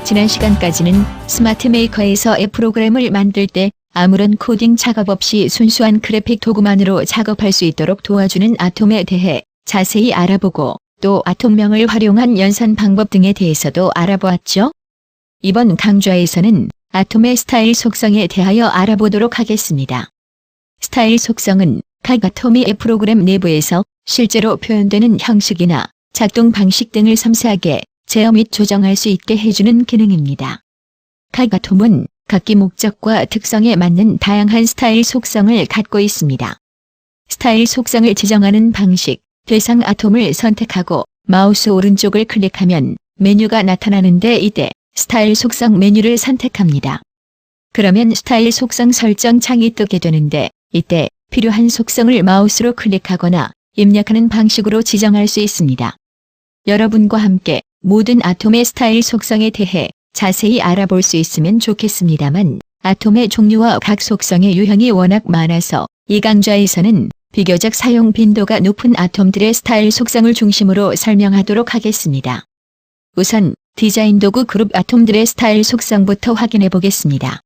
지난 시간까지는 스마트 메이커에서 앱 프로그램을 만들 때 아무런 코딩 작업 없이 순수한 그래픽 도구만으로 작업할 수 있도록 도와주는 아톰에 대해 자세히 알아보고 또 아톰명을 활용한 연산 방법 등에 대해서도 알아보았죠. 이번 강좌에서는 아톰의 스타일 속성에 대하여 알아보도록 하겠습니다. 스타일 속성은 각 아톰이 앱 프로그램 내부에서 실제로 표현되는 형식이나 작동 방식 등을 섬세하게 제어 및 조정할 수 있게 해주는 기능입니다. 각 아톰은 각기 목적과 특성에 맞는 다양한 스타일 속성을 갖고 있습니다. 스타일 속성을 지정하는 방식, 대상 아톰을 선택하고 마우스 오른쪽을 클릭하면 메뉴가 나타나는데 이때 스타일 속성 메뉴를 선택합니다. 그러면 스타일 속성 설정 창이 뜨게 되는데 이때 필요한 속성을 마우스로 클릭하거나 입력하는 방식으로 지정할 수 있습니다. 여러분과 함께 모든 아톰의 스타일 속성에 대해 자세히 알아볼 수 있으면 좋겠습니다만 아톰의 종류와 각 속성의 유형이 워낙 많아서 이 강좌에서는 비교적 사용 빈도가 높은 아톰들의 스타일 속성을 중심으로 설명하도록 하겠습니다. 우선 디자인 도구 그룹 아톰들의 스타일 속성부터 확인해 보겠습니다.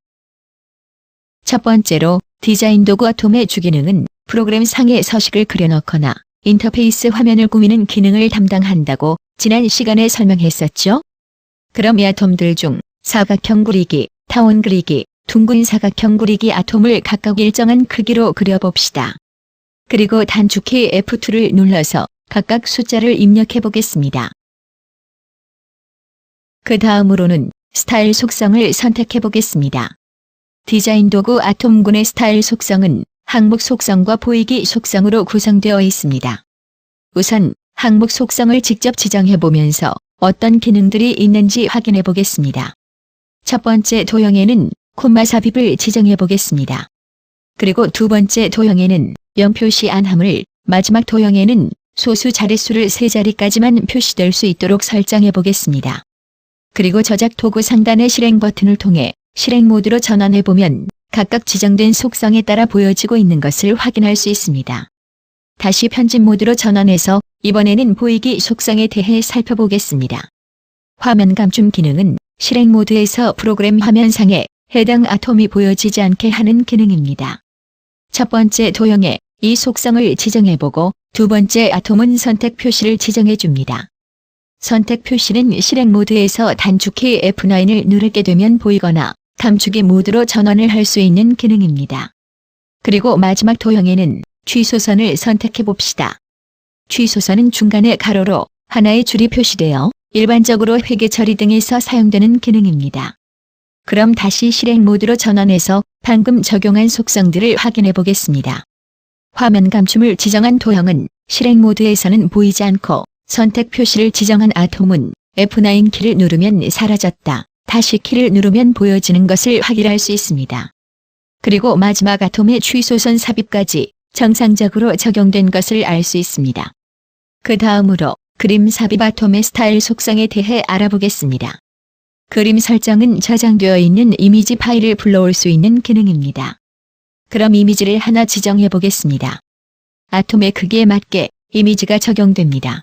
첫 번째로 디자인 도구 아톰의 주기능은 프로그램 상에 서식을 그려넣거나 인터페이스 화면을 꾸미는 기능을 담당한다고 지난 시간에 설명했었죠. 그럼 이 아톰들 중 사각형 그리기, 타원 그리기, 둥근 사각형 그리기 아톰을 각각 일정한 크기로 그려봅시다. 그리고 단축키 F2를 눌러서 각각 숫자를 입력해 보겠습니다. 그 다음으로는 스타일 속성을 선택해 보겠습니다. 디자인 도구 아톰군의 스타일 속성은 항목 속성과 보이기 속성으로 구성되어 있습니다. 우선 항목 속성을 직접 지정해 보면서 어떤 기능들이 있는지 확인해 보겠습니다. 첫 번째 도형에는 콤마 삽입을 지정해 보겠습니다. 그리고 두 번째 도형에는 0 표시 안함을, 마지막 도형에는 소수 자릿수를 3자리까지만 표시될 수 있도록 설정해 보겠습니다. 그리고 저작 도구 상단의 실행 버튼을 통해 실행 모드로 전환해 보면 각각 지정된 속성에 따라 보여지고 있는 것을 확인할 수 있습니다. 다시 편집 모드로 전환해서 이번에는 보이기 속성에 대해 살펴보겠습니다. 화면 감춤 기능은 실행 모드에서 프로그램 화면상에 해당 아톰이 보여지지 않게 하는 기능입니다. 첫 번째 도형에 이 속성을 지정해보고 두 번째 아톰은 선택 표시를 지정해줍니다. 선택 표시는 실행 모드에서 단축키 F9을 누르게 되면 보이거나 감추기 모드로 전환을 할 수 있는 기능입니다. 그리고 마지막 도형에는 취소선을 선택해봅시다. 취소선은 중간에 가로로 하나의 줄이 표시되어 일반적으로 회계 처리 등에서 사용되는 기능입니다. 그럼 다시 실행 모드로 전환해서 방금 적용한 속성들을 확인해 보겠습니다. 화면 감춤을 지정한 도형은 실행 모드에서는 보이지 않고 선택 표시를 지정한 아톰은 F9 키를 누르면 사라졌다, 다시 키를 누르면 보여지는 것을 확인할 수 있습니다. 그리고 마지막 아톰의 취소선 삽입까지 정상적으로 적용된 것을 알 수 있습니다. 그 다음으로 그림 삽입 아톰의 스타일 속성에 대해 알아보겠습니다. 그림 설정은 저장되어 있는 이미지 파일을 불러올 수 있는 기능입니다. 그럼 이미지를 하나 지정해 보겠습니다. 아톰의 크기에 맞게 이미지가 적용됩니다.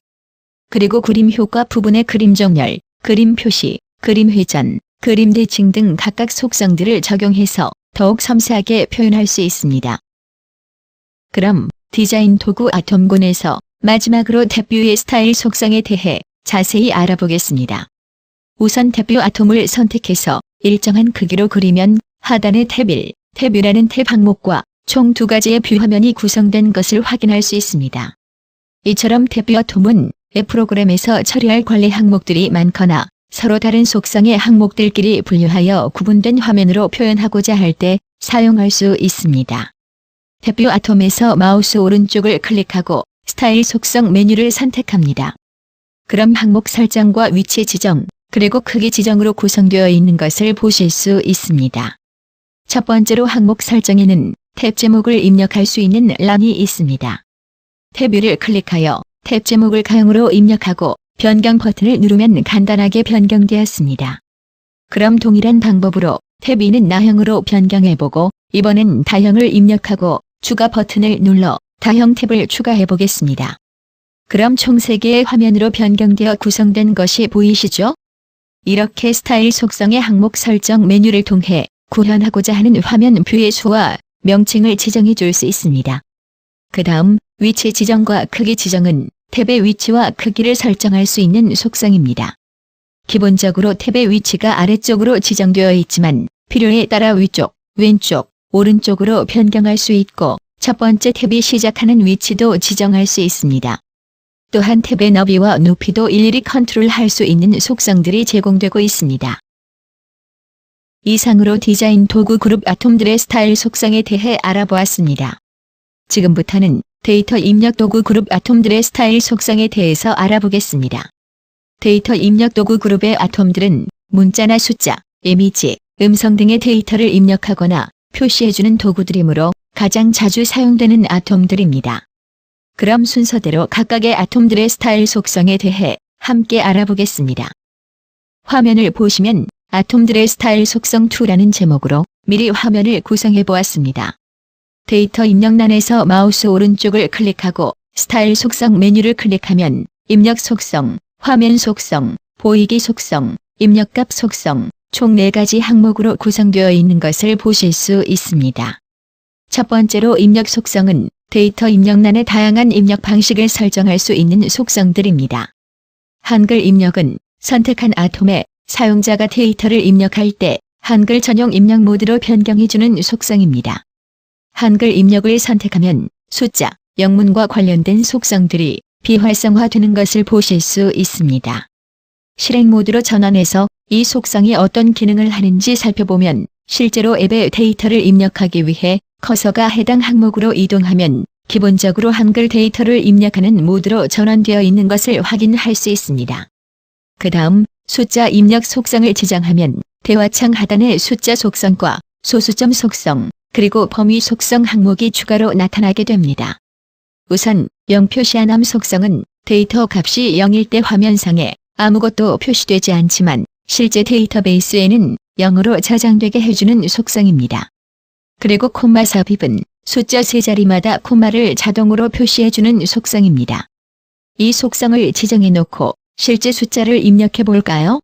그리고 그림 효과 부분의 그림 정렬, 그림 표시, 그림 회전, 그림 대칭 등 각각 속성들을 적용해서 더욱 섬세하게 표현할 수 있습니다. 그럼 디자인 도구 아톰군에서 마지막으로 탭뷰의 스타일 속성에 대해 자세히 알아보겠습니다. 우선 탭뷰 아톰을 선택해서 일정한 크기로 그리면 하단의 탭 1, 탭 2라는 탭 항목과 총 2가지의 뷰 화면이 구성된 것을 확인할 수 있습니다. 이처럼 탭뷰 아톰은 앱 프로그램에서 처리할 관리 항목들이 많거나 서로 다른 속성의 항목들끼리 분류하여 구분된 화면으로 표현하고자 할 때 사용할 수 있습니다. 탭뷰 아톰에서 마우스 오른쪽을 클릭하고 스타일 속성 메뉴를 선택합니다. 그럼 항목 설정과 위치 지정, 그리고 크기 지정으로 구성되어 있는 것을 보실 수 있습니다. 첫 번째로 항목 설정에는 탭 제목을 입력할 수 있는 란이 있습니다. 탭 위를 클릭하여 탭 제목을 가형으로 입력하고 변경 버튼을 누르면 간단하게 변경되었습니다. 그럼 동일한 방법으로 탭 2는 나형으로 변경해보고 이번엔 다형을 입력하고 추가 버튼을 눌러 다형 탭을 추가해 보겠습니다. 그럼 총 3개의 화면으로 변경되어 구성된 것이 보이시죠? 이렇게 스타일 속성의 항목 설정 메뉴를 통해 구현하고자 하는 화면 뷰의 수와 명칭을 지정해 줄 수 있습니다. 그 다음 위치 지정과 크기 지정은 탭의 위치와 크기를 설정할 수 있는 속성입니다. 기본적으로 탭의 위치가 아래쪽으로 지정되어 있지만 필요에 따라 위쪽, 왼쪽, 오른쪽으로 변경할 수 있고 첫 번째 탭이 시작하는 위치도 지정할 수 있습니다. 또한 탭의 너비와 높이도 일일이 컨트롤할 수 있는 속성들이 제공되고 있습니다. 이상으로 디자인 도구 그룹 아톰들의 스타일 속성에 대해 알아보았습니다. 지금부터는 데이터 입력 도구 그룹 아톰들의 스타일 속성에 대해서 알아보겠습니다. 데이터 입력 도구 그룹의 아톰들은 문자나 숫자, 이미지, 음성 등의 데이터를 입력하거나 표시해주는 도구들이므로 가장 자주 사용되는 아톰들입니다. 그럼 순서대로 각각의 아톰들의 스타일 속성에 대해 함께 알아보겠습니다. 화면을 보시면 아톰들의 스타일 속성 2라는 제목으로 미리 화면을 구성해 보았습니다. 데이터 입력란에서 마우스 오른쪽을 클릭하고 스타일 속성 메뉴를 클릭하면 입력 속성, 화면 속성, 보이기 속성, 입력값 속성, 총 4가지 항목으로 구성되어 있는 것을 보실 수 있습니다. 첫 번째로 입력 속성은 데이터 입력란의 다양한 입력 방식을 설정할 수 있는 속성들입니다. 한글 입력은 선택한 아톰에 사용자가 데이터를 입력할 때 한글 전용 입력 모드로 변경해주는 속성입니다. 한글 입력을 선택하면 숫자, 영문과 관련된 속성들이 비활성화되는 것을 보실 수 있습니다. 실행 모드로 전환해서 이 속성이 어떤 기능을 하는지 살펴보면 실제로 앱에 데이터를 입력하기 위해 커서가 해당 항목으로 이동하면 기본적으로 한글 데이터를 입력하는 모드로 전환되어 있는 것을 확인할 수 있습니다. 그 다음 숫자 입력 속성을 지정하면 대화창 하단에 숫자 속성과 소수점 속성, 그리고 범위 속성 항목이 추가로 나타나게 됩니다. 우선 0 표시한함 속성은 데이터 값이 0일 때 화면상에 아무것도 표시되지 않지만 실제 데이터베이스에는 0으로 저장되게 해주는 속성입니다. 그리고 콤마 삽입은 숫자 3자리마다 콤마를 자동으로 표시해주는 속성입니다. 이 속성을 지정해 놓고 실제 숫자를 입력해 볼까요?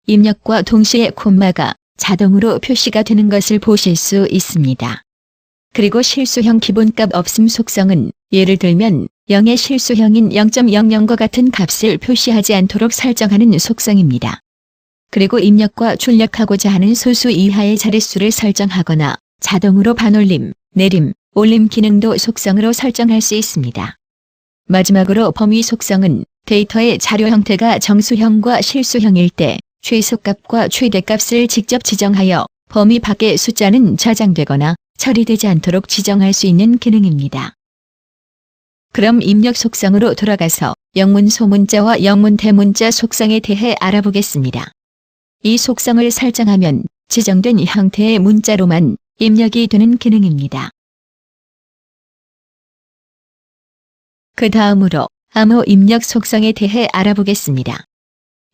입력과 동시에 콤마가 자동으로 표시가 되는 것을 보실 수 있습니다. 그리고 실수형 기본값 없음 속성은 예를 들면 0의 실수형인 0.00과 같은 값을 표시하지 않도록 설정하는 속성입니다. 그리고 입력과 출력하고자 하는 소수 이하의 자릿수를 설정하거나 자동으로 반올림, 내림, 올림 기능도 속성으로 설정할 수 있습니다. 마지막으로 범위 속성은 데이터의 자료 형태가 정수형과 실수형일 때 최소값과 최대값을 직접 지정하여 범위 밖의 숫자는 저장되거나 처리되지 않도록 지정할 수 있는 기능입니다. 그럼 입력 속성으로 돌아가서 영문 소문자와 영문 대문자 속성에 대해 알아보겠습니다. 이 속성을 설정하면 지정된 형태의 문자로만 입력이 되는 기능입니다. 그 다음으로 암호 입력 속성에 대해 알아보겠습니다.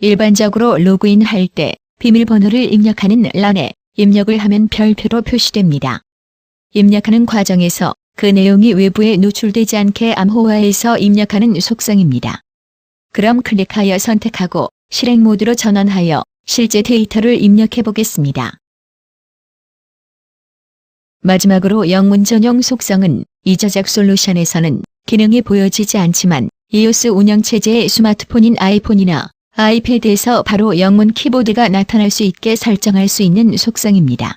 일반적으로 로그인할 때 비밀번호를 입력하는 란에 입력을 하면 별표로 표시됩니다. 입력하는 과정에서 그 내용이 외부에 노출되지 않게 암호화해서 입력하는 속성입니다. 그럼 클릭하여 선택하고 실행 모드로 전환하여 실제 데이터를 입력해 보겠습니다. 마지막으로 영문 전용 속성은 이 저작 솔루션에서는 기능이 보여지지 않지만 iOS 운영체제의 스마트폰인 아이폰이나 아이패드에서 바로 영문 키보드가 나타날 수 있게 설정할 수 있는 속성입니다.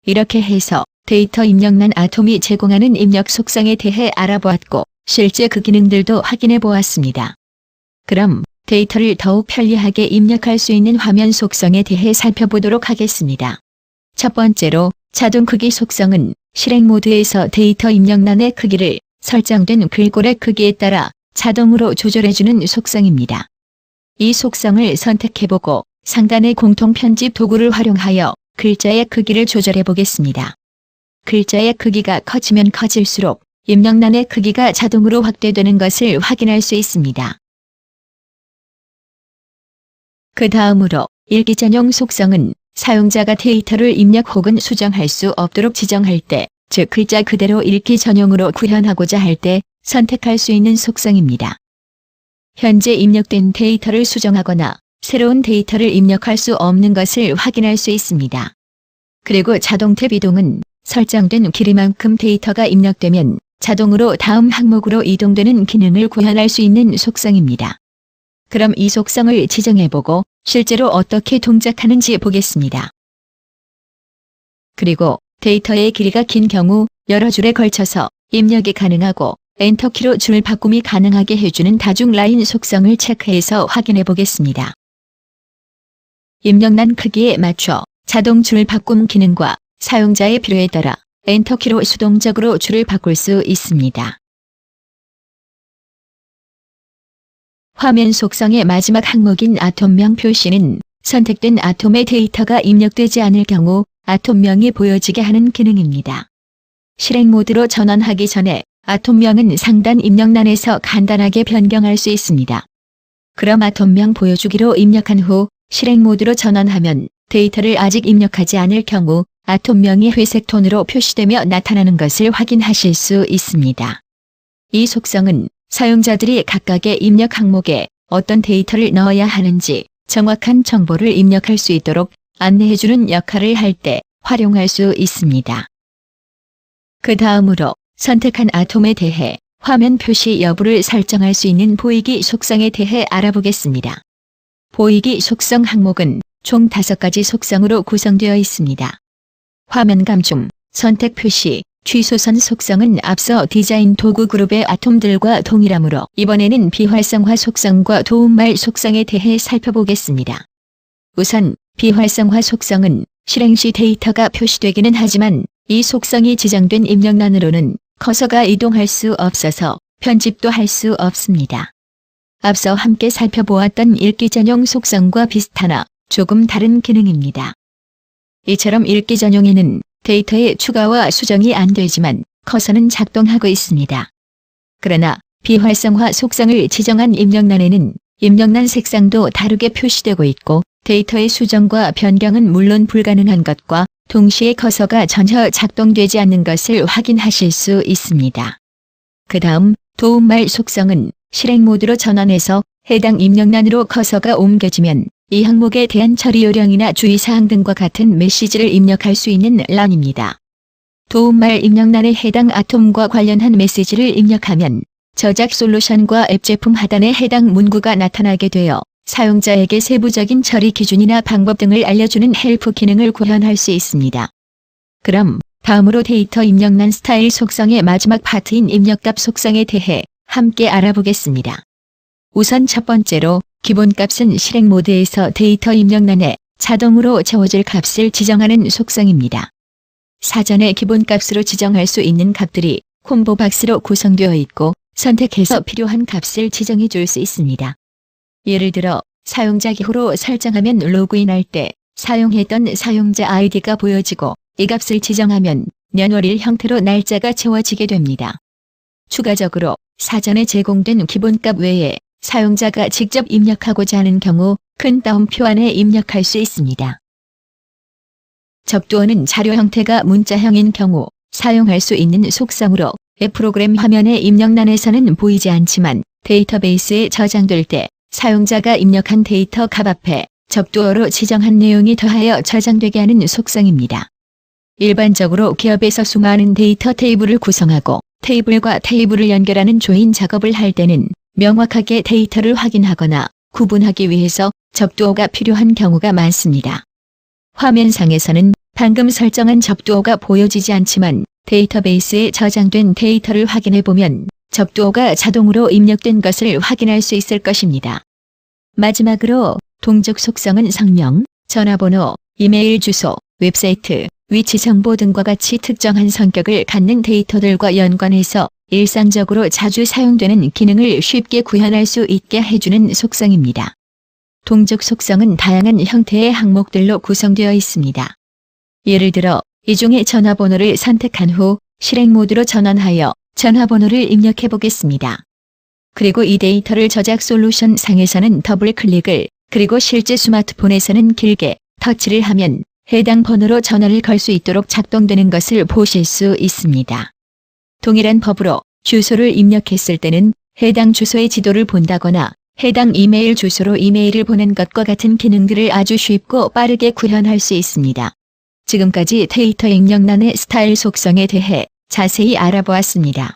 이렇게 해서 데이터 입력란 아톰이 제공하는 입력 속성에 대해 알아보았고 실제 그 기능들도 확인해 보았습니다. 그럼 데이터를 더욱 편리하게 입력할 수 있는 화면 속성에 대해 살펴보도록 하겠습니다. 첫 번째로 자동 크기 속성은 실행 모드에서 데이터 입력란의 크기를 설정된 글꼴의 크기에 따라 자동으로 조절해주는 속성입니다. 이 속성을 선택해보고 상단의 공통 편집 도구를 활용하여 글자의 크기를 조절해 보겠습니다. 글자의 크기가 커지면 커질수록 입력란의 크기가 자동으로 확대되는 것을 확인할 수 있습니다. 그 다음으로 읽기 전용 속성은 사용자가 데이터를 입력 혹은 수정할 수 없도록 지정할 때, 즉 글자 그대로 읽기 전용으로 구현하고자 할 때 선택할 수 있는 속성입니다. 현재 입력된 데이터를 수정하거나 새로운 데이터를 입력할 수 없는 것을 확인할 수 있습니다. 그리고 자동 탭 이동은 설정된 길이만큼 데이터가 입력되면 자동으로 다음 항목으로 이동되는 기능을 구현할 수 있는 속성입니다. 그럼 이 속성을 지정해보고 실제로 어떻게 동작하는지 보겠습니다. 그리고 데이터의 길이가 긴 경우 여러 줄에 걸쳐서 입력이 가능하고 엔터키로 줄 바꿈이 가능하게 해주는 다중 라인 속성을 체크해서 확인해 보겠습니다. 입력란 크기에 맞춰 자동 줄 바꿈 기능과 사용자의 필요에 따라 엔터키로 수동적으로 줄을 바꿀 수 있습니다. 화면 속성의 마지막 항목인 아톰명 표시는 선택된 아톰의 데이터가 입력되지 않을 경우 아톰명이 보여지게 하는 기능입니다. 실행 모드로 전환하기 전에 아톰명은 상단 입력란에서 간단하게 변경할 수 있습니다. 그럼 아톰명 보여주기로 입력한 후 실행 모드로 전환하면 데이터를 아직 입력하지 않을 경우 아톰명이 회색 톤으로 표시되며 나타나는 것을 확인하실 수 있습니다. 이 속성은 사용자들이 각각의 입력 항목에 어떤 데이터를 넣어야 하는지 정확한 정보를 입력할 수 있도록 안내해주는 역할을 할 때 활용할 수 있습니다. 그 다음으로 선택한 아톰에 대해 화면 표시 여부를 설정할 수 있는 보이기 속성에 대해 알아보겠습니다. 보이기 속성 항목은 총 5가지 속성으로 구성되어 있습니다. 화면감 중 선택 표시, 취소선 속성은 앞서 디자인 도구 그룹의 아톰들과 동일하므로 이번에는 비활성화 속성과 도움말 속성에 대해 살펴보겠습니다. 우선 비활성화 속성은 실행 시 데이터가 표시되기는 하지만 이 속성이 지정된 입력란으로는 커서가 이동할 수 없어서 편집도 할 수 없습니다. 앞서 함께 살펴보았던 읽기 전용 속성과 비슷하나 조금 다른 기능입니다. 이처럼 읽기 전용에는 데이터의 추가와 수정이 안 되지만 커서는 작동하고 있습니다. 그러나 비활성화 속성을 지정한 입력란에는 입력란 색상도 다르게 표시되고 있고 데이터의 수정과 변경은 물론 불가능한 것과 동시에 커서가 전혀 작동되지 않는 것을 확인하실 수 있습니다. 그 다음 도움말 속성은 실행 모드로 전환해서 해당 입력란으로 커서가 옮겨지면 이 항목에 대한 처리 요령이나 주의사항 등과 같은 메시지를 입력할 수 있는 란입니다. 도움말 입력란에 해당 아톰과 관련한 메시지를 입력하면 저작 솔루션과 앱 제품 하단에 해당 문구가 나타나게 되어 사용자에게 세부적인 처리 기준이나 방법 등을 알려주는 헬프 기능을 구현할 수 있습니다. 그럼 다음으로 데이터 입력란 스타일 속성의 마지막 파트인 입력값 속성에 대해 함께 알아보겠습니다. 우선 첫 번째로 기본값은 실행 모드에서 데이터 입력란에 자동으로 채워질 값을 지정하는 속성입니다. 사전에 기본값으로 지정할 수 있는 값들이 콤보 박스로 구성되어 있고 선택해서 필요한 값을 지정해 줄 수 있습니다. 예를 들어 사용자 기호로 설정하면 로그인할 때 사용했던 사용자 아이디가 보여지고 이 값을 지정하면 년월일 형태로 날짜가 채워지게 됩니다. 추가적으로 사전에 제공된 기본값 외에 사용자가 직접 입력하고자 하는 경우 큰 따옴표 안에 입력할 수 있습니다. 접두어는 자료 형태가 문자형인 경우 사용할 수 있는 속성으로 앱 프로그램 화면의 입력란에서는 보이지 않지만 데이터베이스에 저장될 때 사용자가 입력한 데이터 값 앞에 접두어로 지정한 내용이 더하여 저장되게 하는 속성입니다. 일반적으로 기업에서 수많은 데이터 테이블을 구성하고 테이블과 테이블을 연결하는 조인 작업을 할 때는 명확하게 데이터를 확인하거나 구분하기 위해서 접두어가 필요한 경우가 많습니다. 화면상에서는 방금 설정한 접두어가 보여지지 않지만 데이터베이스에 저장된 데이터를 확인해보면 접두어가 자동으로 입력된 것을 확인할 수 있을 것입니다. 마지막으로 동적 속성은 성명, 전화번호, 이메일 주소, 웹사이트, 위치 정보 등과 같이 특정한 성격을 갖는 데이터들과 연관해서 일상적으로 자주 사용되는 기능을 쉽게 구현할 수 있게 해주는 속성입니다. 동적 속성은 다양한 형태의 항목들로 구성되어 있습니다. 예를 들어 이 중에 전화번호를 선택한 후 실행 모드로 전환하여 전화번호를 입력해 보겠습니다. 그리고 이 데이터를 저작 솔루션 상에서는 더블 클릭을, 그리고 실제 스마트폰에서는 길게 터치를 하면 해당 번호로 전화를 걸 수 있도록 작동되는 것을 보실 수 있습니다. 동일한 법으로 주소를 입력했을 때는 해당 주소의 지도를 본다거나 해당 이메일 주소로 이메일을 보낸 것과 같은 기능들을 아주 쉽고 빠르게 구현할 수 있습니다. 지금까지 데이터 입력란의 스타일 속성에 대해 자세히 알아보았습니다.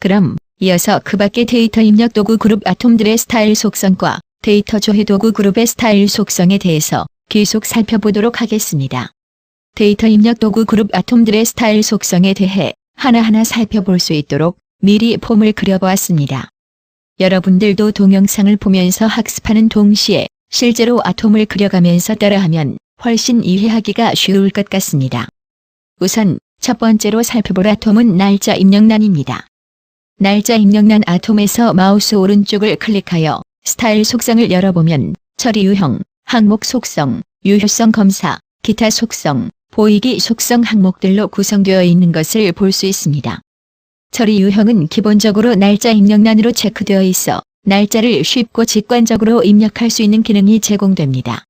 그럼 이어서 그 밖의 데이터 입력 도구 그룹 아톰들의 스타일 속성과 데이터 조회 도구 그룹의 스타일 속성에 대해서 계속 살펴보도록 하겠습니다. 데이터 입력 도구 그룹 아톰들의 스타일 속성에 대해 하나하나 살펴볼 수 있도록 미리 폼을 그려보았습니다. 여러분들도 동영상을 보면서 학습하는 동시에 실제로 아톰을 그려가면서 따라하면 훨씬 이해하기가 쉬울 것 같습니다. 우선 첫 번째로 살펴볼 아톰은 날짜 입력란입니다. 날짜 입력란 아톰에서 마우스 오른쪽을 클릭하여 스타일 속성을 열어보면 처리 유형, 항목 속성, 유효성 검사, 기타 속성, 보이기 속성 항목들로 구성되어 있는 것을 볼 수 있습니다. 처리 유형은 기본적으로 날짜 입력란으로 체크되어 있어 날짜를 쉽고 직관적으로 입력할 수 있는 기능이 제공됩니다.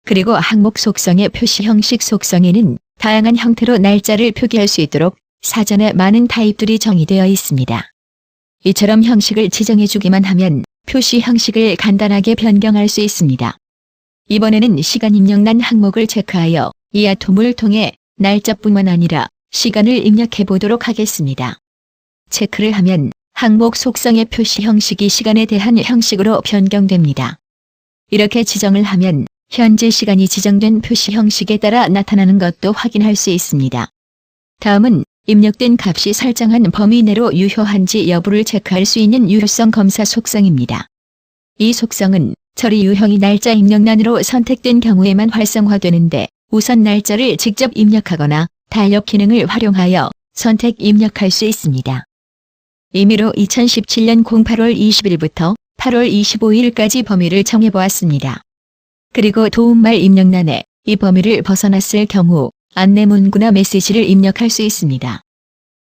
그리고 항목 속성의 표시 형식 속성에는 다양한 형태로 날짜를 표기할 수 있도록 사전에 많은 타입들이 정의되어 있습니다. 이처럼 형식을 지정해주기만 하면 표시 형식을 간단하게 변경할 수 있습니다. 이번에는 시간 입력란 항목을 체크하여 이 아톰을 통해 날짜뿐만 아니라 시간을 입력해 보도록 하겠습니다. 체크를 하면 항목 속성의 표시 형식이 시간에 대한 형식으로 변경됩니다. 이렇게 지정을 하면 현재 시간이 지정된 표시 형식에 따라 나타나는 것도 확인할 수 있습니다. 다음은 입력된 값이 설정한 범위 내로 유효한지 여부를 체크할 수 있는 유효성 검사 속성입니다. 이 속성은 처리 유형이 날짜 입력란으로 선택된 경우에만 활성화되는데 우선 날짜를 직접 입력하거나 달력 기능을 활용하여 선택 입력할 수 있습니다. 임의로 2017년 08월 20일부터 8월 25일까지 범위를 정해보았습니다. 그리고 도움말 입력란에 이 범위를 벗어났을 경우 안내문구나 메시지를 입력할 수 있습니다.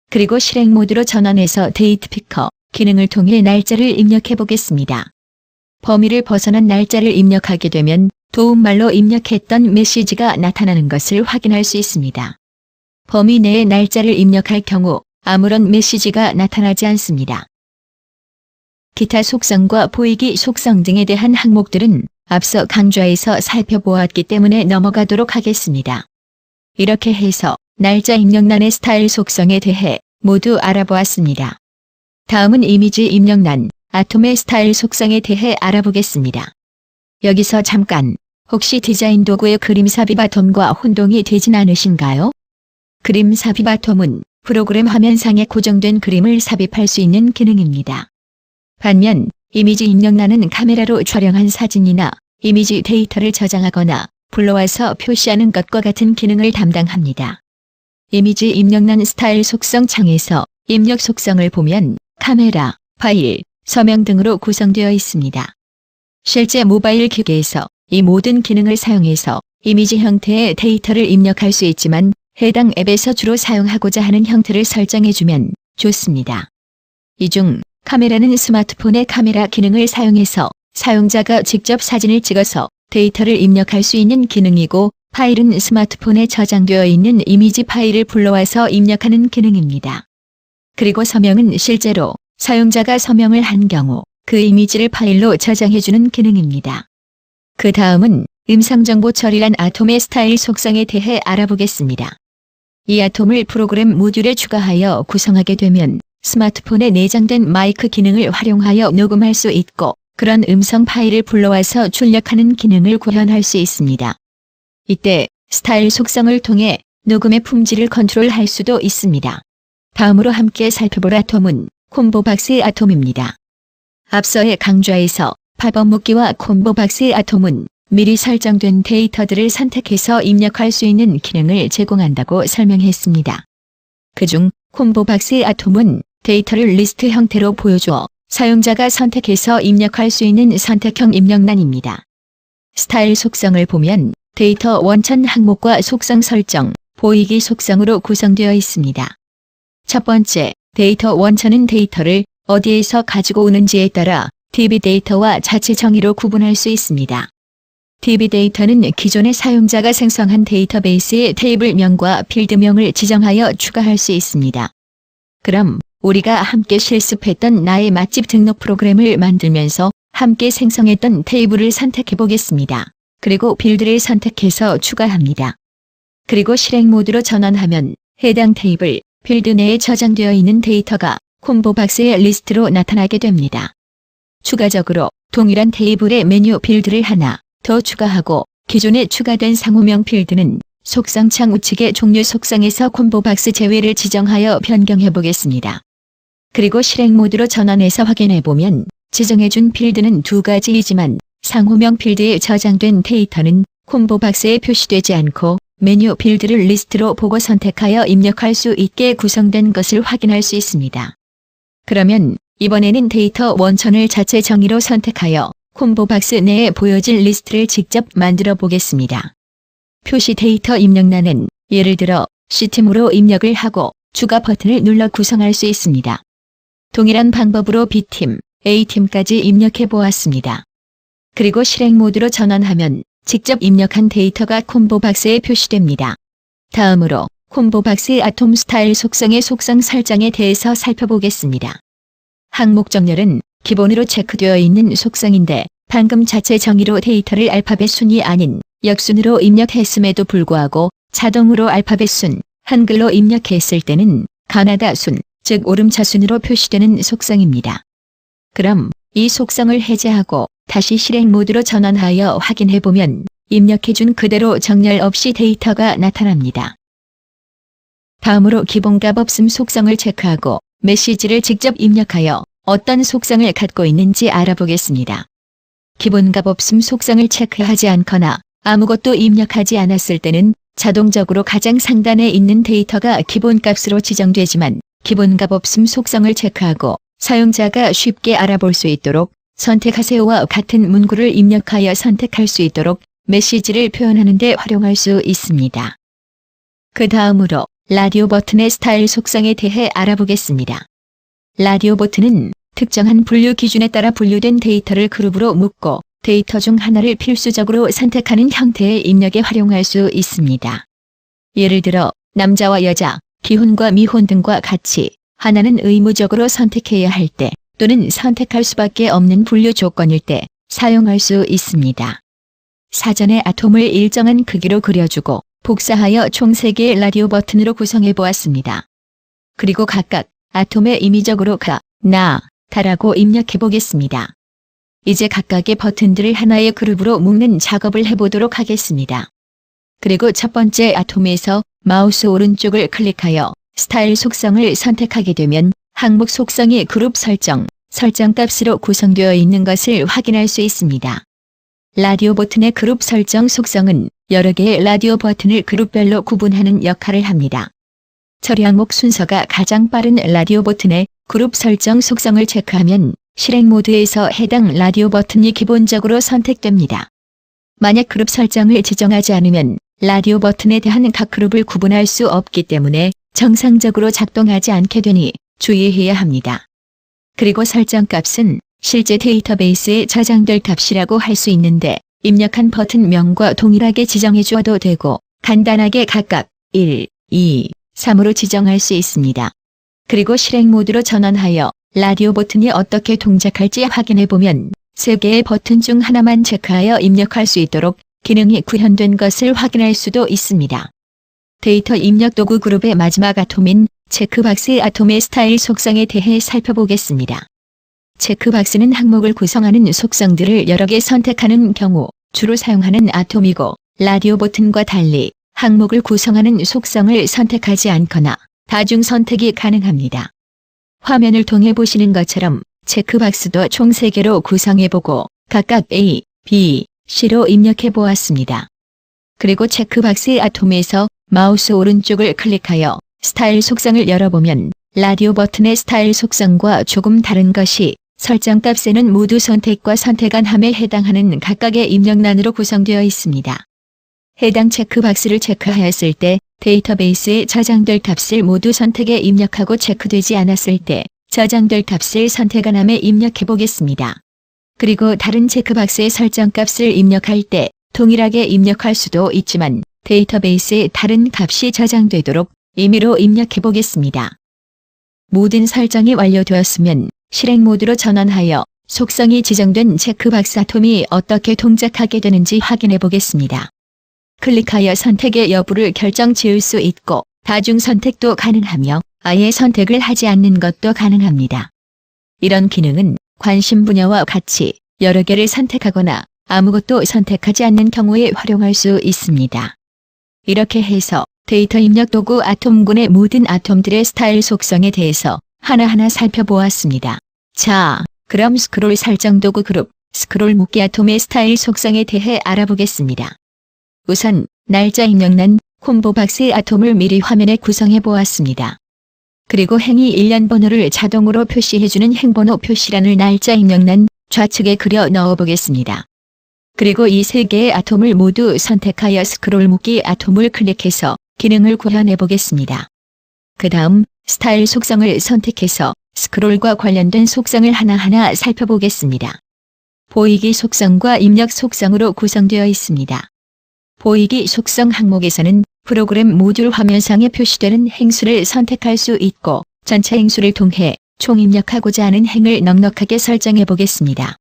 그리고 실행 모드로 전환해서 데이트 피커 기능을 통해 날짜를 입력해 보겠습니다. 범위를 벗어난 날짜를 입력하게 되면 도움말로 입력했던 메시지가 나타나는 것을 확인할 수 있습니다. 범위 내에 날짜를 입력할 경우 아무런 메시지가 나타나지 않습니다. 기타 속성과 보이기 속성 등에 대한 항목들은 앞서 강좌에서 살펴보았기 때문에 넘어가도록 하겠습니다. 이렇게 해서 날짜 입력란의 스타일 속성에 대해 모두 알아보았습니다. 다음은 이미지 입력란, 아톰의 스타일 속성에 대해 알아보겠습니다. 여기서 잠깐, 혹시 디자인 도구의 그림 삽입 아톰과 혼동이 되진 않으신가요? 그림 삽입 아톰은 프로그램 화면상에 고정된 그림을 삽입할 수 있는 기능입니다. 반면 이미지 입력란은 카메라로 촬영한 사진이나 이미지 데이터를 저장하거나 불러와서 표시하는 것과 같은 기능을 담당합니다. 이미지 입력란 스타일 속성 창에서 입력 속성을 보면 카메라, 파일, 서명 등으로 구성되어 있습니다. 실제 모바일 기기에서 이 모든 기능을 사용해서 이미지 형태의 데이터를 입력할 수 있지만 해당 앱에서 주로 사용하고자 하는 형태를 설정해주면 좋습니다. 이 중 카메라는 스마트폰의 카메라 기능을 사용해서 사용자가 직접 사진을 찍어서 데이터를 입력할 수 있는 기능이고 파일은 스마트폰에 저장되어 있는 이미지 파일을 불러와서 입력하는 기능입니다. 그리고 서명은 실제로 사용자가 서명을 한 경우 그 이미지를 파일로 저장해주는 기능입니다. 그 다음은 음성정보 처리란 아톰의 스타일 속성에 대해 알아보겠습니다. 이 아톰을 프로그램 모듈에 추가하여 구성하게 되면 스마트폰에 내장된 마이크 기능을 활용하여 녹음할 수 있고 그런 음성 파일을 불러와서 출력하는 기능을 구현할 수 있습니다. 이때 스타일 속성을 통해 녹음의 품질을 컨트롤할 수도 있습니다. 다음으로 함께 살펴볼 아톰은 콤보박스 아톰입니다. 앞서의 강좌에서 팝업 묶기와 콤보박스 아톰은 미리 설정된 데이터들을 선택해서 입력할 수 있는 기능을 제공한다고 설명했습니다. 그중 콤보박스 아톰은 데이터를 리스트 형태로 보여주어 사용자가 선택해서 입력할 수 있는 선택형 입력란입니다. 스타일 속성을 보면 데이터 원천 항목과 속성 설정, 보이기 속성으로 구성되어 있습니다. 첫 번째, 데이터 원천은 데이터를 어디에서 가지고 오는지에 따라 DB 데이터와 자체 정의로 구분할 수 있습니다. DB 데이터는 기존의 사용자가 생성한 데이터베이스의 테이블명과 필드명을 지정하여 추가할 수 있습니다. 그럼 우리가 함께 실습했던 나의 맛집 등록 프로그램을 만들면서 함께 생성했던 테이블을 선택해 보겠습니다. 그리고 빌드를 선택해서 추가합니다. 그리고 실행 모드로 전환하면 해당 테이블, 빌드 내에 저장되어 있는 데이터가 콤보 박스의 리스트로 나타나게 됩니다. 추가적으로 동일한 테이블에 메뉴 빌드를 하나 더 추가하고 기존에 추가된 상호명 필드는 속성창 우측의 종류 속성에서 콤보 박스 제외를 지정하여 변경해 보겠습니다. 그리고 실행 모드로 전환해서 확인해 보면 지정해준 필드는 두 가지이지만 상호명 필드에 저장된 데이터는 콤보 박스에 표시되지 않고 메뉴 필드를 리스트로 보고 선택하여 입력할 수 있게 구성된 것을 확인할 수 있습니다. 그러면 이번에는 데이터 원천을 자체 정의로 선택하여 콤보 박스 내에 보여질 리스트를 직접 만들어 보겠습니다. 표시 데이터 입력란은 예를 들어 C팀으로 입력을 하고 추가 버튼을 눌러 구성할 수 있습니다. 동일한 방법으로 B팀, A팀까지 입력해 보았습니다. 그리고 실행 모드로 전환하면 직접 입력한 데이터가 콤보 박스에 표시됩니다. 다음으로 콤보 박스의 아톰 스타일 속성의 속성 설정에 대해서 살펴보겠습니다. 항목 정렬은 기본으로 체크되어 있는 속성인데 방금 자체 정의로 데이터를 알파벳 순이 아닌 역순으로 입력했음에도 불구하고 자동으로 알파벳 순, 한글로 입력했을 때는 가나다 순, 즉 오름차 순으로 표시되는 속성입니다. 그럼 이 속성을 해제하고 다시 실행 모드로 전환하여 확인해보면 입력해준 그대로 정렬 없이 데이터가 나타납니다. 다음으로 기본값 없음 속성을 체크하고 메시지를 직접 입력하여 어떤 속성을 갖고 있는지 알아보겠습니다. 기본값 없음 속성을 체크하지 않거나 아무것도 입력하지 않았을 때는 자동적으로 가장 상단에 있는 데이터가 기본값으로 지정되지만 기본값 없음 속성을 체크하고 사용자가 쉽게 알아볼 수 있도록 선택하세요와 같은 문구를 입력하여 선택할 수 있도록 메시지를 표현하는 데 활용할 수 있습니다. 그 다음으로 라디오 버튼의 스타일 속성에 대해 알아보겠습니다. 라디오 버튼은 특정한 분류 기준에 따라 분류된 데이터를 그룹으로 묶고 데이터 중 하나를 필수적으로 선택하는 형태의 입력에 활용할 수 있습니다. 예를 들어 남자와 여자, 기혼과 미혼 등과 같이 하나는 의무적으로 선택해야 할 때 또는 선택할 수밖에 없는 분류 조건일 때 사용할 수 있습니다. 사전에 아톰을 일정한 크기로 그려주고 복사하여 총 3개의 라디오 버튼으로 구성해 보았습니다. 그리고 각각 아톰에 임의적으로 가, 나, 다라고 입력해 보겠습니다. 이제 각각의 버튼들을 하나의 그룹으로 묶는 작업을 해보도록 하겠습니다. 그리고 첫 번째 아톰에서 마우스 오른쪽을 클릭하여 스타일 속성을 선택하게 되면 항목 속성이 그룹 설정, 설정값으로 구성되어 있는 것을 확인할 수 있습니다. 라디오 버튼의 그룹 설정 속성은 여러 개의 라디오 버튼을 그룹별로 구분하는 역할을 합니다. 처리 항목 순서가 가장 빠른 라디오 버튼의 그룹 설정 속성을 체크하면 실행 모드에서 해당 라디오 버튼이 기본적으로 선택됩니다. 만약 그룹 설정을 지정하지 않으면 라디오 버튼에 대한 각 그룹을 구분할 수 없기 때문에 정상적으로 작동하지 않게 되니 주의해야 합니다. 그리고 설정값은 실제 데이터베이스에 저장될 값이라고 할 수 있는데 입력한 버튼명과 동일하게 지정해 주어도 되고 간단하게 각각 1, 2, 3으로 지정할 수 있습니다. 그리고 실행 모드로 전환하여 라디오 버튼이 어떻게 동작할지 확인해 보면 3개의 버튼 중 하나만 체크하여 입력할 수 있도록 기능이 구현된 것을 확인할 수도 있습니다. 데이터 입력 도구 그룹의 마지막 아톰인 체크박스 아톰의 스타일 속성에 대해 살펴보겠습니다. 체크박스는 항목을 구성하는 속성들을 여러 개 선택하는 경우 주로 사용하는 아톰이고 라디오 버튼과 달리 항목을 구성하는 속성을 선택하지 않거나 다중 선택이 가능합니다. 화면을 통해 보시는 것처럼 체크박스도 총 3개로 구성해보고 각각 A, B, C로 입력해 보았습니다. 그리고 체크박스 아톰에서 마우스 오른쪽을 클릭하여 스타일 속성을 열어보면 라디오 버튼의 스타일 속성과 조금 다른 것이 설정값에는 모두 선택과 선택한 함에 해당하는 각각의 입력란으로 구성되어 있습니다. 해당 체크박스를 체크하였을 때 데이터베이스에 저장될 값을 모두 선택에 입력하고 체크되지 않았을 때 저장될 값을 선택한 함에 입력해 보겠습니다. 그리고 다른 체크박스의 설정값을 입력할 때 동일하게 입력할 수도 있지만 데이터베이스에 다른 값이 저장되도록 임의로 입력해 보겠습니다. 모든 설정이 완료되었으면 실행 모드로 전환하여 속성이 지정된 체크박스 아톰이 어떻게 동작하게 되는지 확인해 보겠습니다. 클릭하여 선택의 여부를 결정 지을 수 있고 다중 선택도 가능하며 아예 선택을 하지 않는 것도 가능합니다. 이런 기능은 관심 분야와 같이 여러 개를 선택하거나 아무것도 선택하지 않는 경우에 활용할 수 있습니다. 이렇게 해서 데이터 입력 도구 아톰군의 모든 아톰들의 스타일 속성에 대해서 하나하나 살펴보았습니다. 자, 그럼 스크롤 설정 도구 그룹, 스크롤 묶기 아톰의 스타일 속성에 대해 알아보겠습니다. 우선 날짜 입력란, 콤보박스 아톰을 미리 화면에 구성해 보았습니다. 그리고 행위 일련 번호를 자동으로 표시해주는 행번호 표시란을 날짜 입력란 좌측에 그려 넣어 보겠습니다. 그리고 이 세 개의 아톰을 모두 선택하여 스크롤 묶기 아톰을 클릭해서 기능을 구현해 보겠습니다. 그 다음 스타일 속성을 선택해서 스크롤과 관련된 속성을 하나하나 살펴보겠습니다. 보이기 속성과 입력 속성으로 구성되어 있습니다. 보이기 속성 항목에서는 프로그램 모듈 화면상에 표시되는 행수를 선택할 수 있고 전체 행수를 통해 총 입력하고자 하는 행을 넉넉하게 설정해 보겠습니다.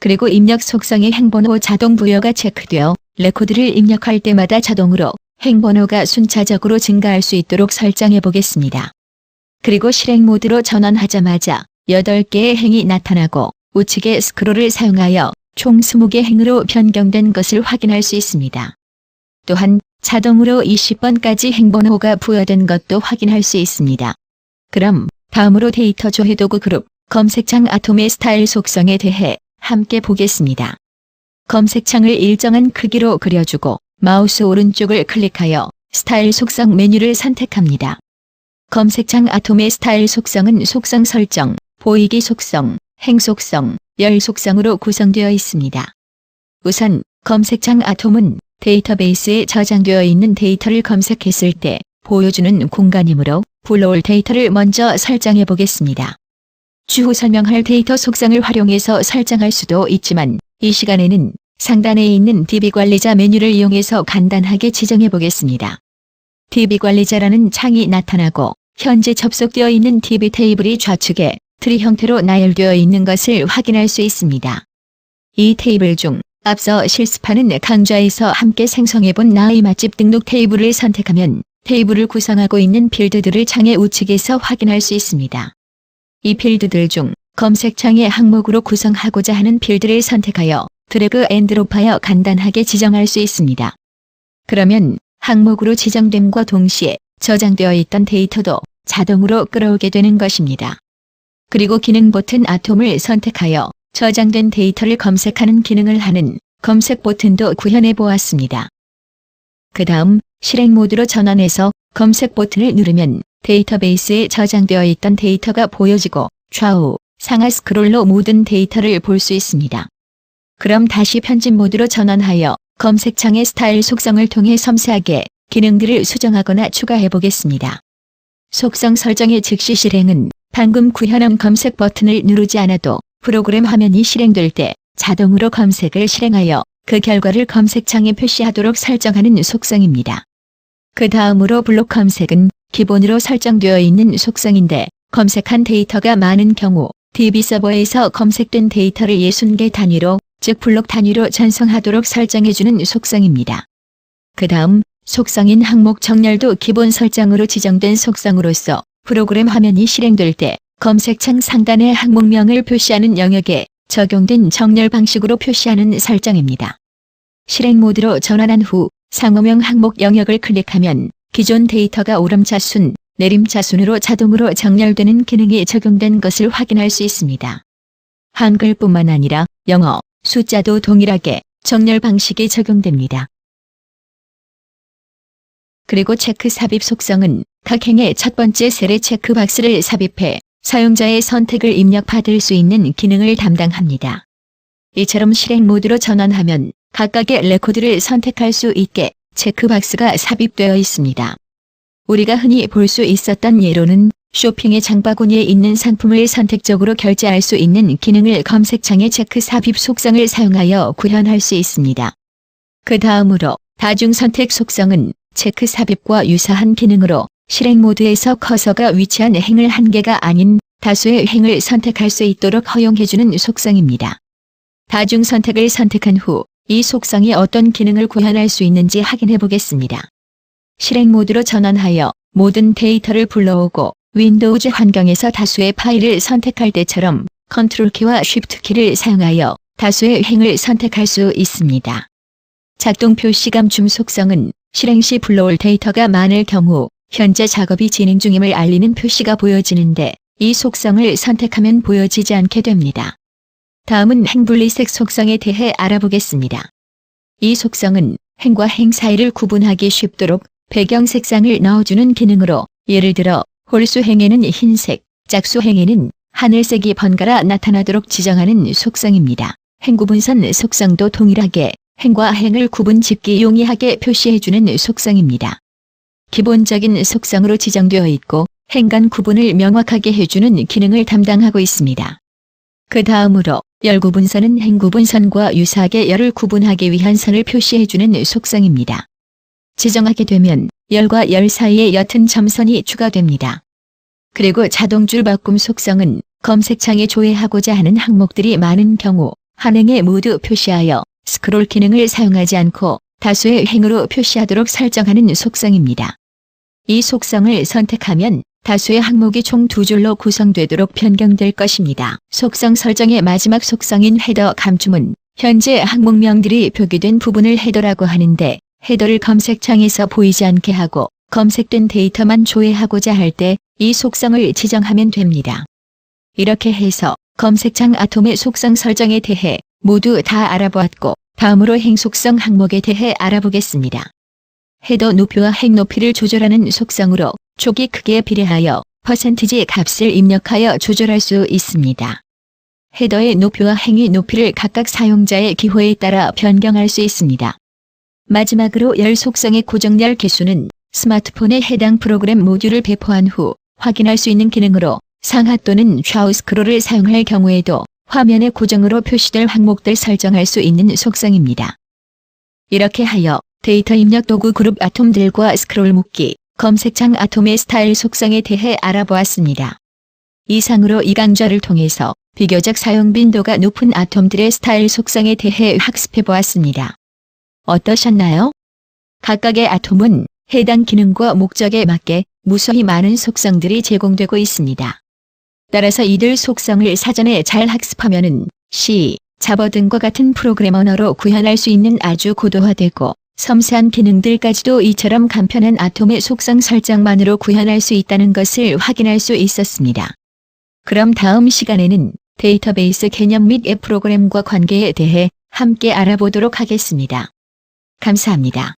그리고 입력 속성의 행번호 자동 부여가 체크되어 레코드를 입력할 때마다 자동으로 행번호가 순차적으로 증가할 수 있도록 설정해 보겠습니다. 그리고 실행 모드로 전환하자마자 8개의 행이 나타나고 우측의 스크롤을 사용하여 총 20개 행으로 변경된 것을 확인할 수 있습니다. 또한 자동으로 20번까지 행번호가 부여된 것도 확인할 수 있습니다. 그럼 다음으로 데이터 조회 도구 그룹, 검색창 아톰의 스타일 속성에 대해 함께 보겠습니다. 검색창을 일정한 크기로 그려주고 마우스 오른쪽을 클릭하여 스타일 속성 메뉴를 선택합니다. 검색창 아톰의 스타일 속성은 속성 설정, 보이기 속성, 행 속성, 열 속성으로 구성되어 있습니다. 우선 검색창 아톰은 데이터베이스에 저장되어 있는 데이터를 검색했을 때 보여주는 공간이므로 불러올 데이터를 먼저 설정해 보겠습니다. 추후 설명할 데이터 속성을 활용해서 설정할 수도 있지만 이 시간에는 상단에 있는 DB 관리자 메뉴를 이용해서 간단하게 지정해 보겠습니다. DB 관리자라는 창이 나타나고 현재 접속되어 있는 DB 테이블이 좌측에 트리 형태로 나열되어 있는 것을 확인할 수 있습니다. 이 테이블 중 앞서 실습하는 강좌에서 함께 생성해본 나의 맛집 등록 테이블을 선택하면 테이블을 구성하고 있는 필드들을 창의 우측에서 확인할 수 있습니다. 이 필드들 중 검색창의 항목으로 구성하고자 하는 필드를 선택하여 드래그 앤 드롭하여 간단하게 지정할 수 있습니다. 그러면 항목으로 지정됨과 동시에 저장되어 있던 데이터도 자동으로 끌어오게 되는 것입니다. 그리고 기능 버튼 아톰을 선택하여 저장된 데이터를 검색하는 기능을 하는 검색 버튼도 구현해 보았습니다. 그 다음 실행 모드로 전환해서 검색 버튼을 누르면 데이터베이스에 저장되어 있던 데이터가 보여지고 좌우, 상하 스크롤로 모든 데이터를 볼 수 있습니다. 그럼 다시 편집 모드로 전환하여 검색창의 스타일 속성을 통해 섬세하게 기능들을 수정하거나 추가해 보겠습니다. 속성 설정의 즉시 실행은 방금 구현한 검색 버튼을 누르지 않아도 프로그램 화면이 실행될 때 자동으로 검색을 실행하여 그 결과를 검색창에 표시하도록 설정하는 속성입니다. 그 다음으로 블록 검색은 기본으로 설정되어 있는 속성인데 검색한 데이터가 많은 경우 DB 서버에서 검색된 데이터를 60개 단위로 즉 블록 단위로 전송하도록 설정해주는 속성입니다. 그 다음 속성인 항목 정렬도 기본 설정으로 지정된 속성으로서 프로그램 화면이 실행될 때 검색창 상단의 항목명을 표시하는 영역에 적용된 정렬 방식으로 표시하는 설정입니다. 실행 모드로 전환한 후 상호명 항목 영역을 클릭하면 기존 데이터가 오름차순, 내림차순으로 자동으로 정렬되는 기능이 적용된 것을 확인할 수 있습니다. 한글뿐만 아니라 영어, 숫자도 동일하게 정렬 방식이 적용됩니다. 그리고 체크 삽입 속성은 각 행의 첫 번째 셀에 체크박스를 삽입해 사용자의 선택을 입력받을 수 있는 기능을 담당합니다. 이처럼 실행 모드로 전환하면 각각의 레코드를 선택할 수 있게 체크박스가 삽입되어 있습니다. 우리가 흔히 볼 수 있었던 예로는 쇼핑의 장바구니에 있는 상품을 선택적으로 결제할 수 있는 기능을 검색창의 체크 삽입 속성을 사용하여 구현할 수 있습니다. 그 다음으로 다중선택 속성은 체크 삽입과 유사한 기능으로 실행 모드에서 커서가 위치한 행을 한 개가 아닌 다수의 행을 선택할 수 있도록 허용해주는 속성입니다. 다중선택을 선택한 후 이 속성이 어떤 기능을 구현할 수 있는지 확인해 보겠습니다. 실행 모드로 전환하여 모든 데이터를 불러오고 윈도우즈 환경에서 다수의 파일을 선택할 때처럼 컨트롤 키와 쉬프트 키를 사용하여 다수의 행을 선택할 수 있습니다. 작동 표시 감춤 속성은 실행 시 불러올 데이터가 많을 경우 현재 작업이 진행 중임을 알리는 표시가 보여지는데 이 속성을 선택하면 보여지지 않게 됩니다. 다음은 행분리색 속성에 대해 알아보겠습니다. 이 속성은 행과 행 사이를 구분하기 쉽도록 배경 색상을 넣어주는 기능으로 예를 들어 홀수 행에는 흰색, 짝수 행에는 하늘색이 번갈아 나타나도록 지정하는 속성입니다. 행구분선 속성도 동일하게 행과 행을 구분 짓기 용이하게 표시해주는 속성입니다. 기본적인 속성으로 지정되어 있고 행 간 구분을 명확하게 해주는 기능을 담당하고 있습니다. 그 다음으로 열구분선은 행구분선과 유사하게 열을 구분하기 위한 선을 표시해주는 속성입니다. 지정하게 되면 열과 열 사이에 옅은 점선이 추가됩니다. 그리고 자동줄 바꿈 속성은 검색창에 조회하고자 하는 항목들이 많은 경우 한 행에 모두 표시하여 스크롤 기능을 사용하지 않고 다수의 행으로 표시하도록 설정하는 속성입니다. 이 속성을 선택하면 다수의 항목이 총 2줄로 구성되도록 변경될 것입니다. 속성 설정의 마지막 속성인 헤더 감춤은 현재 항목명들이 표기된 부분을 헤더라고 하는데 헤더를 검색창에서 보이지 않게 하고 검색된 데이터만 조회하고자 할 때 이 속성을 지정하면 됩니다. 이렇게 해서 검색창 아톰의 속성 설정에 대해 모두 다 알아보았고 다음으로 행 속성 항목에 대해 알아보겠습니다. 헤더 높이와 행 높이를 조절하는 속성으로 초기 크기에 비례하여 퍼센티지 값을 입력하여 조절할 수 있습니다. 헤더의 높이와 행의 높이를 각각 사용자의 기호에 따라 변경할 수 있습니다. 마지막으로 열 속성의 고정열 개수는 스마트폰에 해당 프로그램 모듈을 배포한 후 확인할 수 있는 기능으로 상하 또는 좌우 스크롤을 사용할 경우에도 화면에 고정으로 표시될 항목들 설정할 수 있는 속성입니다. 이렇게 하여 데이터 입력 도구 그룹 아톰들과 스크롤 묶기, 검색창 아톰의 스타일 속성에 대해 알아보았습니다. 이상으로 이 강좌를 통해서 비교적 사용 빈도가 높은 아톰들의 스타일 속성에 대해 학습해 보았습니다. 어떠셨나요? 각각의 아톰은 해당 기능과 목적에 맞게 무수히 많은 속성들이 제공되고 있습니다. 따라서 이들 속성을 사전에 잘 학습하면은 C, 자바 등과 같은 프로그램 언어로 구현할 수 있는 아주 고도화되고 섬세한 기능들까지도 이처럼 간편한 아톰의 속성 설정만으로 구현할 수 있다는 것을 확인할 수 있었습니다. 그럼 다음 시간에는 데이터베이스 개념 및 앱 프로그램과 관계에 대해 함께 알아보도록 하겠습니다. 감사합니다.